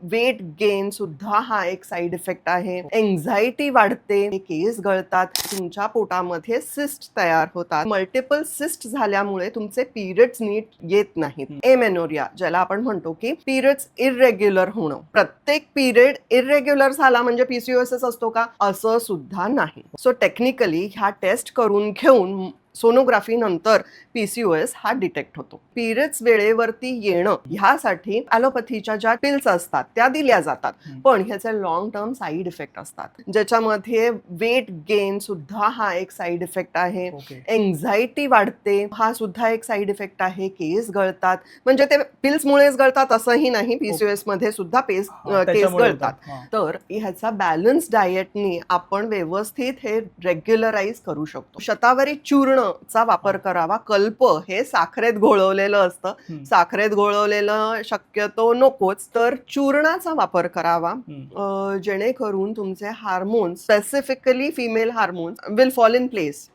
Weight gain सुद्धा हा एक साईड इफेक्ट आहे. एन्झायटी वाढते, केस गळतात, तुमच्या पोटामध्ये सिस्ट तयार होतात. मल्टिपल सिस्ट झाल्यामुळे तुमचे पिरियड्स नीट येत नाहीत. एमेनोरिया ज्याला आपण म्हणतो की पिरियड्स इरेग्युलर होणं. प्रत्येक पिरियड इरेग्युलर झाला म्हणजे पीसीओएस असतो का? असं सुद्धा नाही. सो टेक्निकली ह्या टेस्ट करून घेऊन सोनोग्राफी नंतर पीसीओएस हा डिटेक्ट होतो. पिरियड्स वेळेवरती येणं ह्यासाठी ॲलोपॅथीच्या ज्या पिल्स असतात त्या दिल्या जातात, पण ह्याचे लॉंग टर्म साईड इफेक्ट असतात, ज्याच्यामध्ये वेट गेन सुद्धा हा एक साईड इफेक्ट आहे. एन्झायटी वाढते हा सुद्धा एक साईड इफेक्ट आहे. केस गळतात, म्हणजे ते पिल्समुळेच गळतात असंही नाही, पीसीओएस मध्ये सुद्धा केस गळतात. तर ह्याचा बॅलन्स डाएटनी आपण व्यवस्थित हे रेग्युलराइज करू शकतो. शतावरी चूर्ण चा वापर करावा. कल्प हे साखरेत घोळवलेलं असतं, साखरेत घोळवलेलं शक्यतो नकोच, तर चूर्णाचा वापर करावा, जेणेकरून तुमचे hormones, specifically female hormones, will fall in place.